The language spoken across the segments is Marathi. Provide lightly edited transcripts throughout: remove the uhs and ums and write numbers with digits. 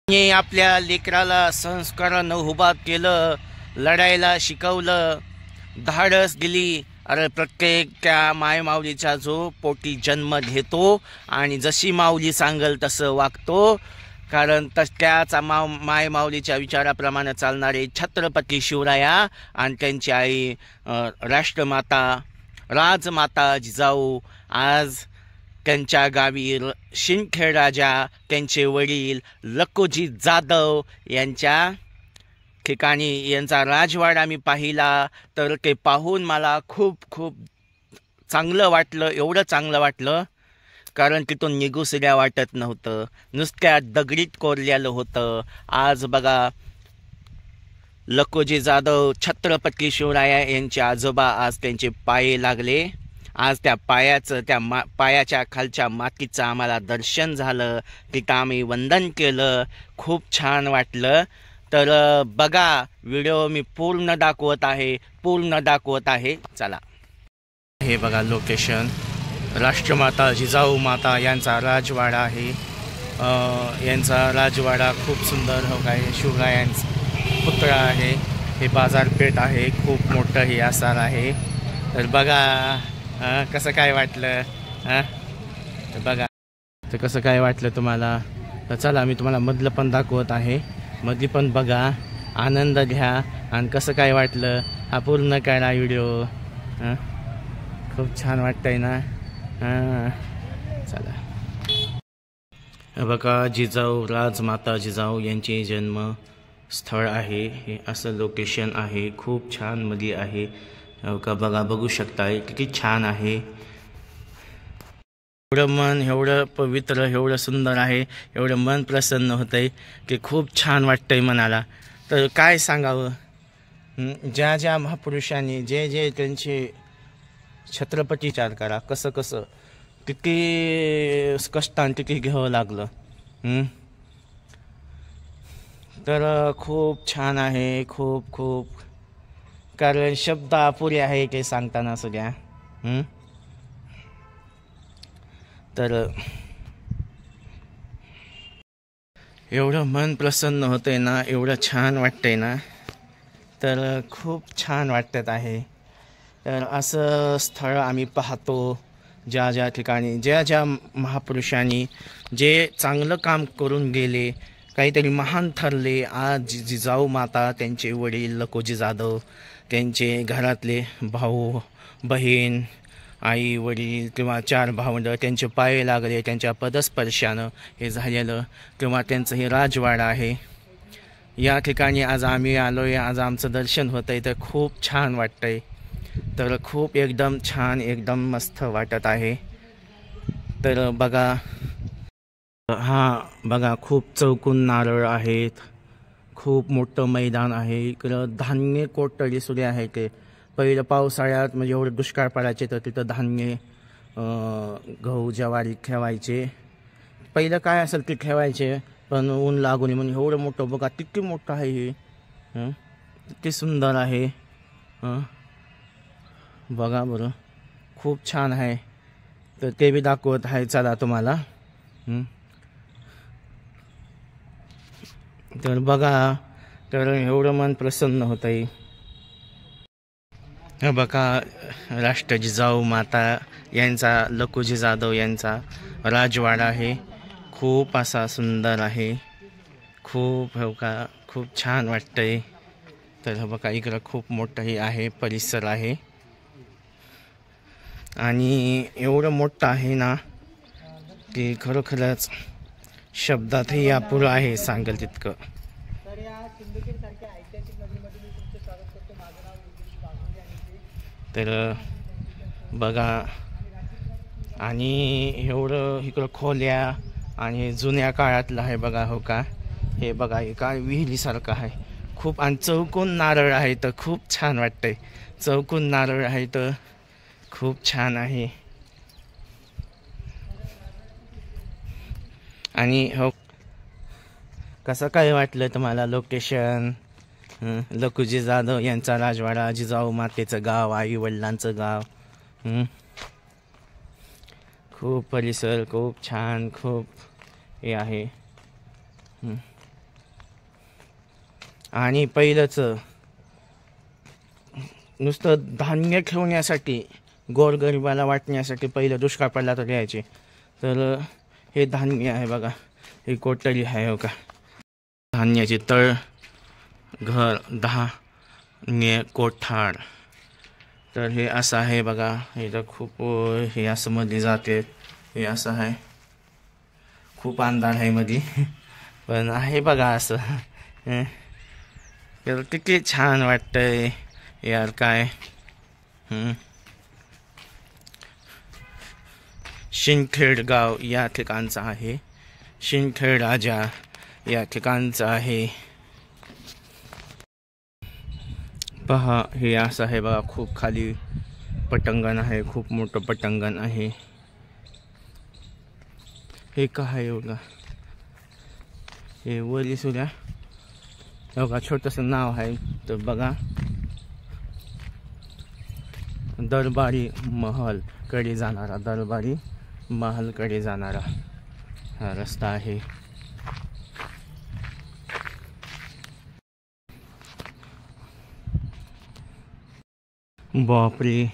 आपल्या लेकराला संस्कारानं उभा केलं, लढायला शिकवलं, धाडस दिली. अरे प्रत्येक त्या मायमाऊलीचा जो पोटी जन्म घेतो आणि जशी माऊली सांगल तसं वागतो. कारण त्याच मायमाऊलीच्या विचाराप्रमाणे चालणारे छत्रपती शिवराया आणि त्यांची आई राष्ट्रमाता राजमाता जिजाऊ आज त्यांच्या गावी शिंदखेड राजा त्यांचे वडील लकोजी जाधव यांच्या ठिकाणी यांचा राजवाडा मी पाहिला. तर ते पाहून मला खूप खूप चांगलं वाटलं. एवढं चांगलं वाटलं कारण तिथून निघूसुद्धा वाटत नव्हतं, नुसत्या दगडीत कोरलेलं होतं. आज बघा लकोजी जाधव छत्रपती शिवराया यांचे आजोबा आज त्यांचे पाये लागले. आज त्या पायाच्या खालच्या मातीचं आम्हाला दर्शन झालं, तिथं आम्ही वंदन केलं, खूप छान वाटलं. तर बघा व्हिडिओ मी पूर्ण दाखवत आहे. चला, हे बघा लोकेशन राष्ट्रमाता जिजाऊ माता यांचा राजवाडा आहे. यांचा राजवाडा खूप सुंदर हो काय शिवरायांचा पुतळा आहे. हे बाजारपेठ आहे, खूप मोठं हे आसार आहे. तर बघा कसं काय वाटलं तर बघा तर कसं काय वाटलं तुम्हाला. तर चला मी तुम्हाला मधलं पण दाखवत आहे, मधली पण बघा, आनंद घ्या आणि कसं काय वाटलं हा पूर्ण करा व्हिडिओ. खूप छान वाटतंय ना. चला बघा जिजाऊ राजमाता जिजाऊ यांचे जन्मस्थळ आहे. हे असं लोकेशन आहे, खूप छान मध्ये आहे का बघा, बघू शकताय किती छान आहे. एवढं मन एवढं पवित्र एवढं सुंदर आहे, एवढं मन प्रसन्न होतंय की खूप छान वाटतंय मनाला. तर काय सांगावं, ज्या ज्या महापुरुषांनी जे त्यांचे छत्रपती विचार करा कसं किती कष्टान किती घ्यावं लागलं. तर खूप छान आहे, खूप कारण शब्द अपुरे आहे ते सांगताना सगळ्या. तर एवढं मन प्रसन्न होतंय ना, एवढं छान वाटतंय ना, तर खूप छान वाटत आहे. तर असं स्थळ आम्ही पाहतो ज्या ठिकाणी ज्या महापुरुषांनी जे चांगलं काम करून गेले, काहीतरी महान ठरले. आज जिजाऊ माता त्यांचे वडील लकोजी जाधव त्यांचे घरातले भाऊ बहीण आई वडील किंवा 4 भावंड त्यांचे पाये लागले, त्यांच्या पदस्पर्शानं हे झालेलं किंवा त्यांचं हे राजवाडा आहे. या ठिकाणी आज आम्ही आलो आहे, आज आमचं दर्शन होतं आहे. तर खूप छान वाटतंय. तर खूप एकदम छान एकदम मस्त वाटत आहे. तर बघा बघा खूप चौकोन नारळ आहेत, खूप मोठं मैदान आहे. इकडं धान्य कोठडी सुद्धा आहे. ते पहिलं पावसाळ्यात म्हणजे एवढं दुष्काळ पडायचे तर तिथं धान्य गहू ज्वारी ठेवायचे. पहिलं काय असेल ते ठेवायचे, पण ऊन लागू नये म्हणून एवढं मोठं बघा किती मोठं आहे हे, किती सुंदर आहे. बघा बरं खूप छान आहे. तर ते बी दाखवत आहे चला तुम्हाला. तर बघा, तर एवढं मन प्रसन्न होतंय. बघा राष्ट्र जिजाऊ माता यांचा लकोजी जाधव यांचा राजवाडा आहे, खूप असा सुंदर आहे. खूप खूप छान वाटतंय. तर बघा इकडं खूप मोठंही आहे, परिसर आहे आणि एवढं मोठं आहे ना की खरोखरच शब्दातही अपुरं आहे सांगेल तितकं. तर बघा आणि एवढं इकडं खोल्या आणि जुन्या काळातलं आहे बघा. हो का, हे बघा हे काय विहिरीसारखं आहे खूप. आणि चौकोन नारळ आहे तर खूप छान वाटतंय. चौकोन नारळ आहे तर खूप छान आहे. आणि हो कसं काय वाटलं तुम्हाला लोकेशन. लकोजी जाधव यांचा राजवाडा, जिजाऊ मातेचं गाव, आई वडिलांचं गाव. खूप परिसर खूप छान, खूप हे आहे. आणि पहिलंच नुसतं धान्य ठेवण्यासाठी गोरगरिबाला वाटण्यासाठी पहिलं दुष्काळ पडला तर यायचे. तर हे धान्य आहे बघा, ही कोटरी आहे हो का, धान्याचे तळ घर धान्य कोठार. तर हे असं आहे बघा, हे तर खूप हे असं मध्ये जाते, हे असं आहे, खूप अंधार आहे मध्ये पण आहे बघा असं. तर किती छान वाटतंय यार काय. शिंदखेड गाव या ठिकाणचं आहे, शिंदखेड राजा या ठिकाणचं आहे. पहा हे असं आहे बघा, खूप खाली पटांगण आहे, खूप मोठं पटांगण आहे. हे काय एवढं, हे वरी सुद्धा बघा, छोटंसं नाव आहे. तर बघा, दरबारी महल कडे जाणारा, दरबारी महल कडे जाणारा हा रस्ता आहे. बापरे,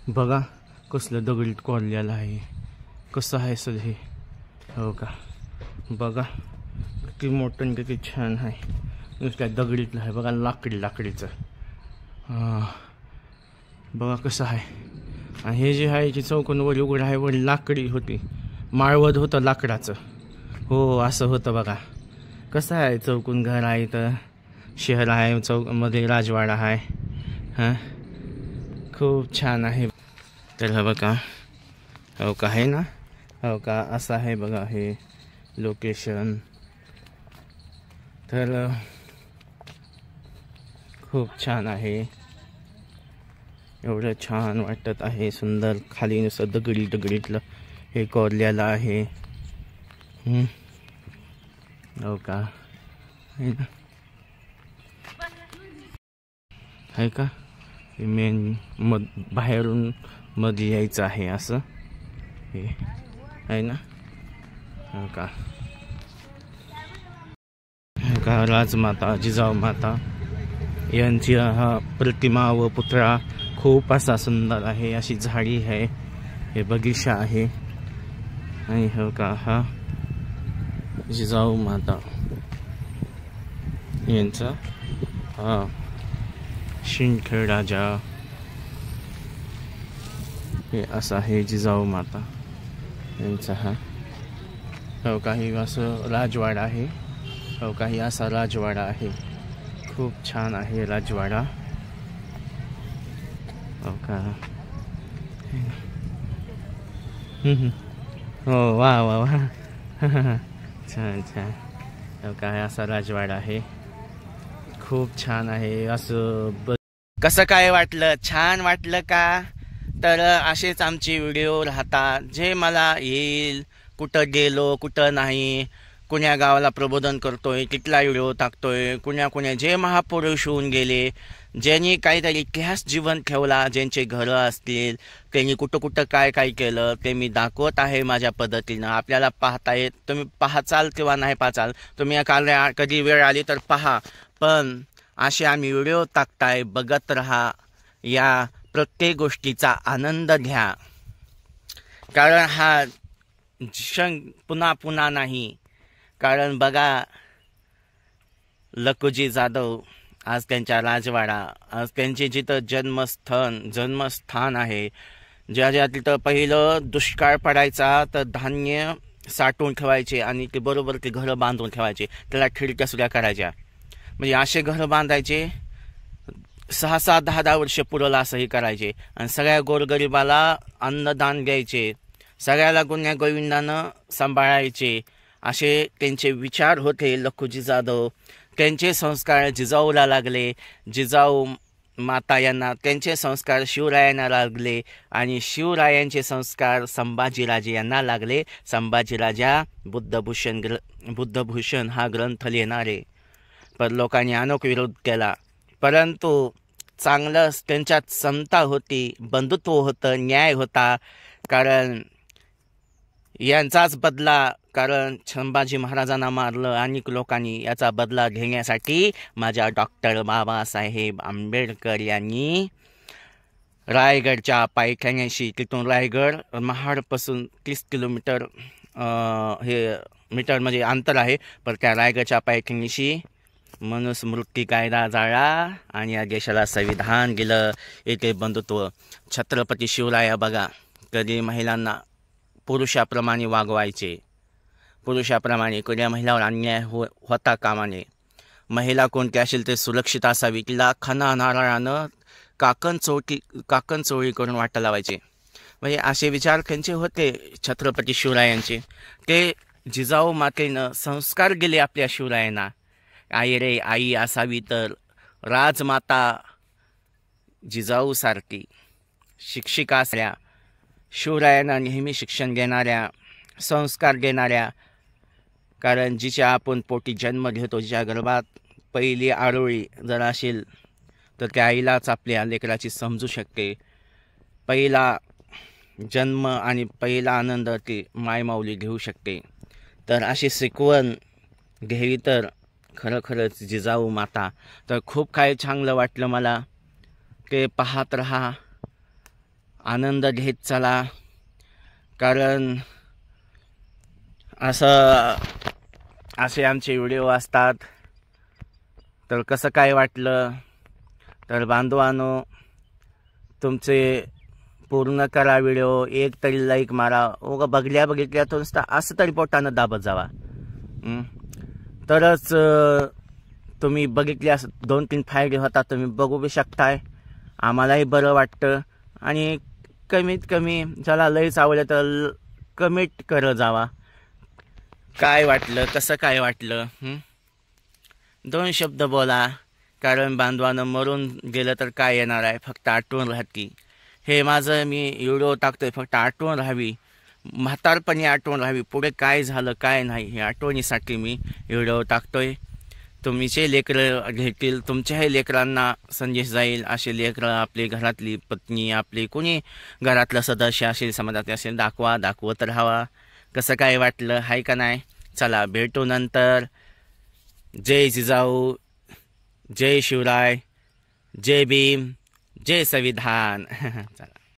बघा कसलं दगडीत कोरलेलं आहे, कसं आहे सर हे हो का. बघा किती मोठं किती छान आहे, नुसत्या दगडीतलं आहे बघा, लाकडीचं. बघा कसं आहे. आणि हे जे आहे, चौकोन वर उघड आहे, वर लाकडी होती, माळवद होतं लाकडाचं. हो असं होतं बघा. कसं आहे, चौकोन घर आहे, तर शहर आहे, चौकमध्ये राजवाडा आहे. हां खूप छान आहे. तर हा बघा हो का, आहे ना हो का, असं आहे बघा हे लोकेशन. तर खूप छान आहे, एवढं छान वाटत आहे, सुंदर. खाली नुसतं दगडीतलं हे कोरलेलं आहे. हो का, आहे का, मेन बाहेरून मध्ये यायचं आहे असं हे आहे ना हो का. राजमाता जिजाऊ माता यांची हा प्रतिमा व पुतळा खूप असा सुंदर आहे. अशी झाडी आहे, हे बगीचा आहे. आणि हो का, हा जिजाऊ माता यांचा हा शिंदखेड राजा, हे असं आहे जिजाऊ माता यांचा हा हो काही असं राजवाडा आहे. हो काही असा राजवाडा आहे, खूप छान आहे राजवाडा हो का. हो वा वा वा छान छान. हो काय असा राजवाडा आहे, खूप छान आहे असं. कसं काय वाटलं, छान वाटलं का. तर असेच आमचे व्हिडिओ राहतात, जे मला येईल, कुठं गेलो कुठं नाही, कुण्या गावाला प्रबोधन करतोय, तिथला व्हिडिओ टाकतोय, कुण्या जे महापुरुष होऊन गेले, ज्यांनी काहीतरी इतिहास जिवंत ठेवला, ज्यांचे घरं असतील, त्यांनी कुठं कुठं काय काय केलं, ते मी दाखवत आहे माझ्या पद्धतीनं. आपल्याला पाहता येत, तुम्ही पाहाचाल किंवा नाही पाहाचाल, तुम्ही कधी वेळ आली तर पहा, पण असे आम्ही व्हिडिओ टाकताय, बघत राहा, या प्रत्येक गोष्टीचा आनंद घ्या. कारण हा क्षण पुन्हा पुन्हा नाही. कारण बघा, लखुजी जाधव आज त्यांच्या राजवाडा, आज त्यांचे जिथं जन्मस्थान आहे, ज्या तिथं पहिलं दुष्काळ पडायचा तर धान्य साठवून ठेवायचे आणि ते बरोबर ते घरं बांधून ठेवायचे, त्याला खिडक्या सुद्धा करायच्या. म्हणजे असे घरं बांधायचे, 6-6, 10-10 वर्ष पुरवलं असंही करायचे. आणि सगळ्या गोरगरिबाला अन्नदान द्यायचे, सगळ्याला गुण्या गोविंदानं सांभाळायचे, असे त्यांचे विचार होते लखुजी जाधव. त्यांचे संस्कार जिजाऊला लागले, जिजाऊ माता यांना त्यांचे संस्कार शिवरायांना लागले, आणि शिवरायांचे संस्कार संभाजीराजे यांना लागले. संभाजीराजा बुद्धभूषण हा ग्रंथ लिहिणारे, पण लोकांनी अनोख विरोध केला. परंतु चांगलं त्यांच्यात समता होती, बंधुत्व होतं, न्याय होता. कारण यांचाच बदला कारण संभाजी महाराजांना मारलं अनेक लोकांनी, याचा बदला घेण्यासाठी माझ्या डॉक्टर बाबासाहेब आंबेडकर यांनी रायगडच्या पायथ्याशी, तिथून रायगड महाडपासून 30 किलोमीटर हे मीटर म्हणजे अंतर आहे, पण त्या रायगडच्या पायथ्याशी मनुस्मृती कायदा जाळला आणि या देशाला संविधान दिलं. येथे बंधुत्व. छत्रपती शिवराया बघा, कधी महिलांना पुरुषाप्रमाणे वागवायचे, पुरुषाप्रमाणे कधी महिलावर अन्याय होता कामा नये. महिला कोणती असेल ते सुरक्षित असावी, तिला खना नारळानं काकण चोळी करून वाटा लावायचे. म्हणजे असे विचार त्यांचे होते छत्रपती शिवरायांचे. ते जिजाऊ मातेनं संस्कार दिले आपल्या शिवरायांना. आई रे आई असावी तर राजमाता जिजाऊसारखी शिक्षिका असल्या, शिवरायांना नेहमी शिक्षण देणाऱ्या, संस्कार देणाऱ्या. कारण जिच्या आपण पोटी जन्म घेतो, जिच्या गर्भात पहिली आरोळी जर असेल तर त्या आईलाच आपल्या लेकराची समजू शकते. पहिला जन्म आणि पहिला आनंद ती मायमाऊली घेऊ शकते. तर अशी शिकवण घ्यावी तर खरंच जिजाऊ माता. तर खूप काही चांगलं वाटलं मला. ते पाहत राहा, आनंद घेत चला. कारण असे आमचे व्हिडिओ असतात. तर कसं काय वाटलं तर बांधवांनो, तुमचे पूर्ण करा व्हिडिओ, एक तरी लाईक मारा. उगा बघितल्यातून असं तरी पोटानं दाबत जावा. तरच तुम्ही बघितल्यास 2-3 फायदे होतात. तुम्ही बघू बी शकताय, आम्हालाही बरं वाटतं. आणि कमीत कमी ज्याला लईच आवडलं तर कमेंट करत जावा, काय वाटलं, कसं काय वाटलं. 2 शब्द बोला. कारण बांधवानं मरून गेलं तर काय येणार आहे, फक्त आठवण राहते. हे माझं मी व्हिडिओ टाकतोय फक्त आठवण राहावी, म्हातारपणी आठवण राहावी, पुढे काय झालं काय नाही हे आठवणीसाठी मी व्हिडिओ टाकतोय. तुमचे लेकरं घेतील, तुमच्याही लेकरांना संदेश जाईल. असे लेकरं आपली घरातली पत्नी, आपली कोणी घरातलं सदस्य असेल, समाजात असेल, दाखवत राहावा. कसं काय वाटलं हाय का नाही. चला भेटू नंतर. जय जिजाऊ, जय शिवराय, जय भीम, जय संविधान. चला.